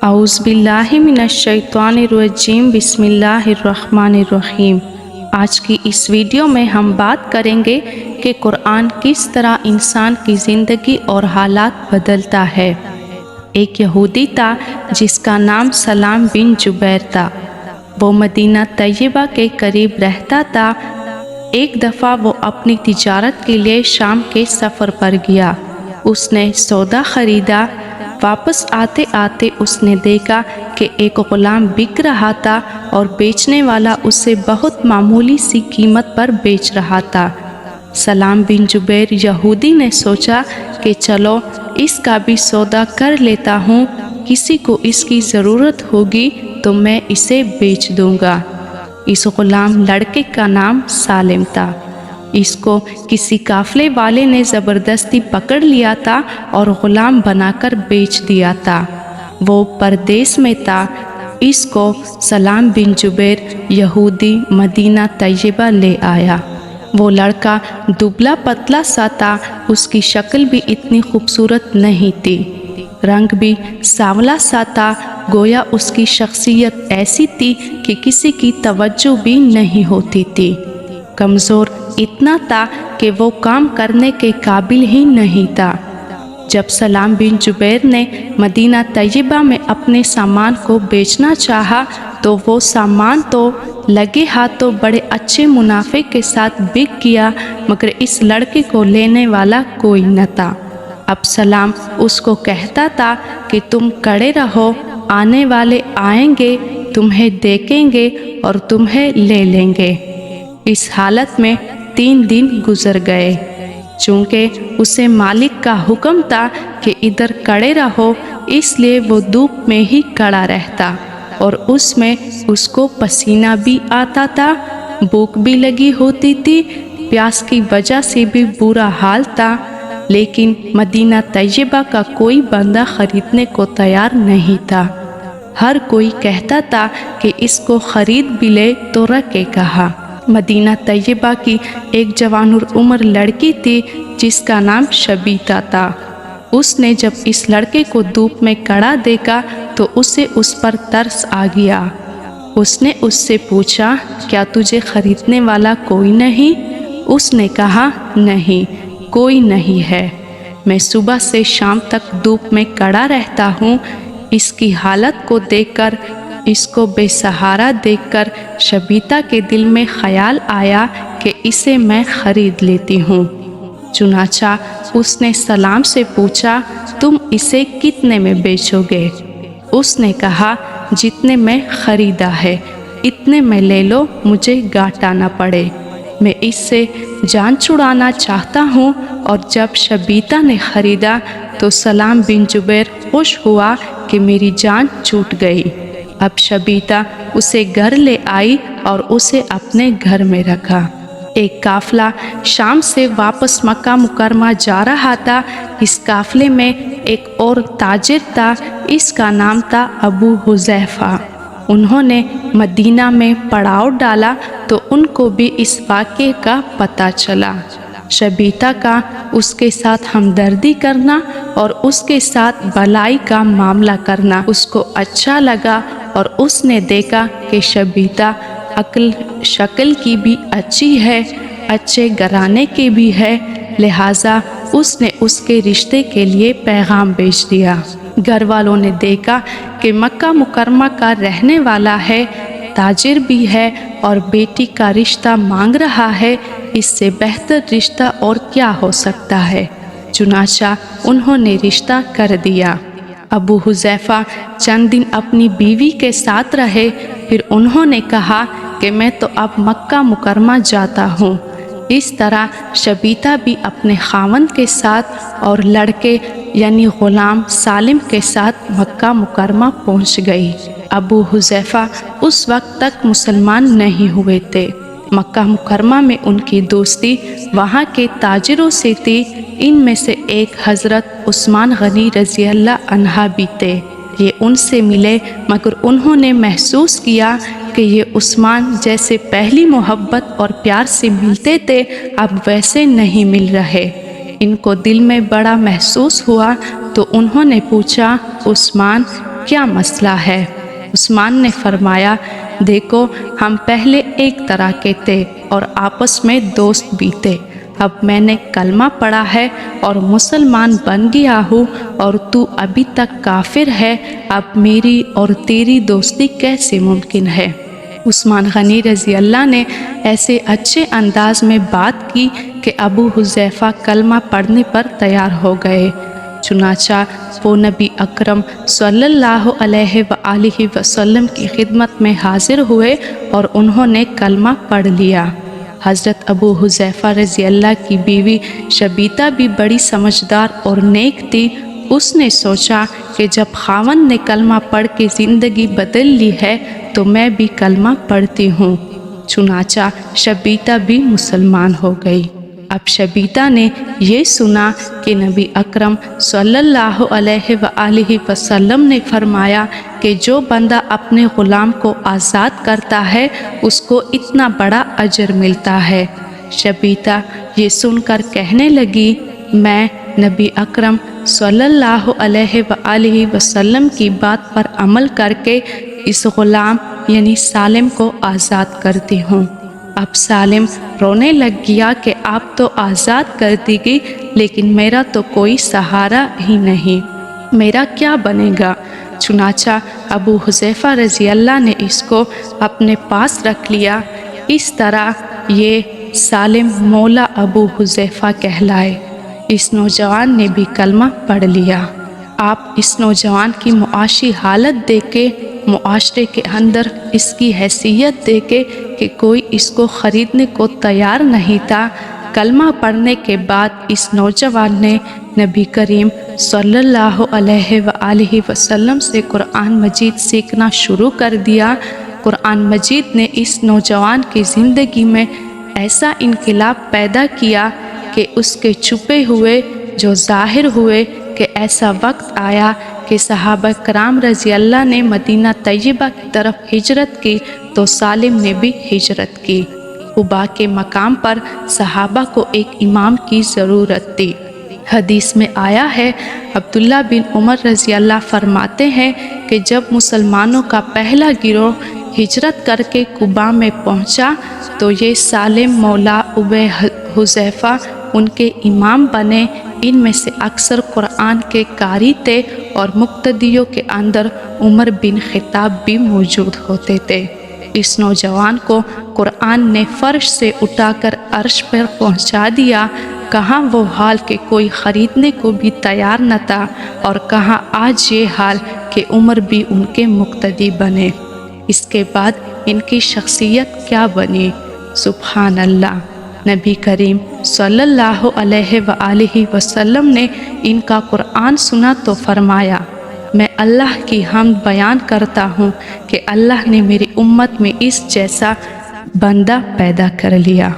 औज़ बिल्लाहि मिनश्शैतानिर्रजीम बिस्मिल्लाहिर्रहमानिर्रहीम। आज की इस वीडियो में हम बात करेंगे कि कुरान किस तरह इंसान की ज़िंदगी और हालात बदलता है। एक यहूदी था जिसका नाम सलाम बिन जुबैर था। वो मदीना तैयबा के करीब रहता था। एक दफ़ा वो अपनी तिजारत के लिए शाम के सफ़र पर गया। उसने सौदा ख़रीदा। वापस आते आते उसने देखा कि एक ग़ुलाम बिक रहा था और बेचने वाला उसे बहुत मामूली सी कीमत पर बेच रहा था। सलाम बिन जुबैर यहूदी ने सोचा कि चलो इसका भी सौदा कर लेता हूँ, किसी को इसकी ज़रूरत होगी तो मैं इसे बेच दूँगा। इस ग़ुलाम लड़के का नाम सालिम था। इसको किसी काफ़िले वाले ने ज़बरदस्ती पकड़ लिया था और ग़ुलाम बनाकर बेच दिया था। वो परदेश में था। इसको सलाम बिन जुबैर यहूदी मदीना तैयबा ले आया। वो लड़का दुबला पतला सा था। उसकी शक्ल भी इतनी खूबसूरत नहीं थी, रंग भी सांवला सा था। गोया उसकी शख्सियत ऐसी थी कि किसी की तवज्जो भी नहीं होती थी। कमज़ोर इतना था कि वो काम करने के काबिल ही नहीं था। जब सलाम बिन जुबैर ने मदीना तैयबा में अपने सामान को बेचना चाहा तो वो सामान तो लगे हाथों बड़े अच्छे मुनाफे के साथ बिक गया, मगर इस लड़के को लेने वाला कोई न था। अब सलाम उसको कहता था कि तुम खड़े रहो, आने वाले आएंगे, तुम्हें देखेंगे और तुम्हें ले लेंगे। इस हालत में 3 दिन गुजर गए। चूँकि उसे मालिक का हुक्म था कि इधर खड़े रहो, इसलिए वो धूप में ही खड़ा रहता और उसमें उसको पसीना भी आता था, भूख भी लगी होती थी, प्यास की वजह से भी बुरा हाल था। लेकिन मदीना तैयबा का कोई बंदा ख़रीदने को तैयार नहीं था। हर कोई कहता था कि इसको ख़रीद भी ले तो रखे कहा। मदीना तैयबा की एक जवानुर उम्र लड़की थी जिसका नाम शबीता था। उसने जब इस लड़के को धूप में खड़ा देखा तो उसे उस पर तरस आ गया। उसने उससे पूछा, क्या तुझे ख़रीदने वाला कोई नहीं? उसने कहा, नहीं, कोई नहीं है। मैं सुबह से शाम तक धूप में खड़ा रहता हूँ। इसकी हालत को देखकर, इसको बेसहारा देखकर शबीता के दिल में ख्याल आया कि इसे मैं ख़रीद लेती हूँ। चुनाचा उसने सलाम से पूछा, तुम इसे कितने में बेचोगे? उसने कहा, जितने में ख़रीदा है इतने में ले लो, मुझे घाटा न पड़े। मैं इससे जान छुड़ाना चाहता हूँ। और जब शबीता ने ख़रीदा तो सलाम बिन जुबैर खुश हुआ कि मेरी जान छूट गई। अब शबीता उसे घर ले आई और उसे अपने घर में रखा। एक काफ़िला शाम से वापस मक्का मुकरमा जा रहा था। इस काफ़िले में एक और ताजिर था। इसका नाम था अबू हुज़ैफ़ा। उन्होंने मदीना में पड़ाव डाला तो उनको भी इस वाक़े का पता चला। शबीता का उसके साथ हमदर्दी करना और उसके साथ भलाई का मामला करना उसको अच्छा लगा और उसने देखा कि शबीता अक्ल शक्ल की भी अच्छी है, अच्छे घराने की भी है, लिहाजा उसने उसके रिश्ते के लिए पैगाम भेज दिया। घर वालों ने देखा कि मक्का मुकरमा का रहने वाला है, ताजिर भी है और बेटी का रिश्ता मांग रहा है। इससे बेहतर रिश्ता और क्या हो सकता है? चुनाचा उन्होंने रिश्ता कर दिया। अबू हुज़ैफ़ा चंद दिन अपनी बीवी के साथ रहे। फिर उन्होंने कहा कि मैं तो अब मक्का मुकरमा जाता हूँ। इस तरह शबीता भी अपने खावंद के साथ और लड़के यानी ग़ुलाम सालिम के साथ मक्का मुकरमा पहुँच गई। अबू हुज़ैफ़ा उस वक्त तक मुसलमान नहीं हुए थे। मक्का मुकरमा में उनकी दोस्ती वहाँ के ताजिरों से थी। इनमें से एक हज़रत उस्मान गनी रज़ी अल्लाह अन्हा भी थे। ये उनसे मिले, मगर उन्होंने महसूस किया कि ये उस्मान जैसे पहली मोहब्बत और प्यार से मिलते थे, अब वैसे नहीं मिल रहे। इनको दिल में बड़ा महसूस हुआ तो उन्होंने पूछा, उस्मान کیا مسئلہ ہے؟ عثمان نے فرمایا، دیکھو ہم پہلے ایک طرح کے تھے اور آپس میں دوست بھی تھے، اب میں نے کلمہ پڑھا ہے اور مسلمان بن گیا ہوں اور تو ابھی تک کافر ہے، اب میری اور تیری دوستی کیسے ممکن ہے؟ عثمان غنی رضی اللہ نے ایسے اچھے انداز میں بات کی کہ ابو حذیفہ کلمہ پڑھنے پر تیار ہو گئے۔ چنانچہ وہ نبی اکرم صلی اللہ علیہ وآلہ وسلم کی خدمت میں حاضر ہوئے اور انہوں نے کلمہ پڑھ لیا۔ حضرت ابو حذیفہ رضی اللہ کی بیوی شبیتہ بھی بڑی سمجھدار اور نیک تھی۔ اس نے سوچا کہ جب خاوند نے کلمہ پڑھ کے زندگی بدل لی ہے تو میں بھی کلمہ پڑھتی ہوں۔ چنانچہ شبیتہ بھی مسلمان ہو گئی۔ اب شبیتہ نے یہ سنا کہ نبی اکرم صلی اللہ علیہ وآلہ وسلم نے فرمایا کہ جو بندہ اپنے غلام کو آزاد کرتا ہے اس کو اتنا بڑا اجر ملتا ہے۔ شبیتہ یہ سن کر کہنے لگی، میں نبی اکرم صلی اللہ علیہ وآلہ وسلم کی بات پر عمل کر کے اس غلام یعنی سالم کو آزاد کرتی ہوں۔ اب سالم رونے لگ گیا کہ آپ تو آزاد کر دی گئی لیکن میرا تو کوئی سہارا ہی نہیں، میرا کیا بنے گا؟ چنانچہ ابو حذیفہ رضی اللہ نے اس کو اپنے پاس رکھ لیا۔ اس طرح یہ سالم مولا ابو حذیفہ کہلائے۔ اس نوجوان نے بھی کلمہ پڑھ لیا۔ آپ اس نوجوان کی معاشی حالت دیکھ کے، معاشرے کے اندر اس کی حیثیت دیکھ کے کہ کوئی اس کو خریدنے کو تیار نہیں تھا، کلمہ پڑھنے کے بعد اس نوجوان نے نبی کریم صلی اللہ علیہ وآلہ وسلم سے قرآن مجید سیکھنا شروع کر دیا۔ قرآن مجید نے اس نوجوان کی زندگی میں ایسا انقلاب پیدا کیا کہ اس کے چھپے ہوئے جو ظاہر ہوئے کہ ایسا وقت آیا کہ صحابہ کرام رضی اللہ نے مدینہ طیبہ کی طرف ہجرت کی تو سالم نے بھی ہجرت کی۔ قباء کے مقام پر صحابہ کو ایک امام کی ضرورت تھی۔ حدیث میں آیا ہے، عبداللہ بن عمر رضی اللہ فرماتے ہیں کہ جب مسلمانوں کا پہلا گروہ ہجرت کر کے قباء میں پہنچا تو یہ سالم مولا ابو حذیفہ ان کے امام بنے۔ ان میں سے اکثر قرآن کے قاری تھے اور مقتدیوں کے اندر عمر بن خطاب بھی موجود ہوتے تھے۔ اس نوجوان کو قرآن نے فرش سے اٹھا کر عرش پر پہنچا دیا۔ کہاں وہ حال کہ کوئی خریدنے کو بھی تیار نہ تھا اور کہاں آج یہ حال کہ عمر بھی ان کے مقتدی بنے۔ اس کے بعد ان کی شخصیت کیا بنی، سبحان اللہ۔ نبی کریم صلی اللہ علیہ وآلہ وسلم نے ان کا قرآن سنا تو فرمایا، میں اللہ کی حمد بیان کرتا ہوں کہ اللہ نے میری امت میں اس جیسا بندہ پیدا کر لیا۔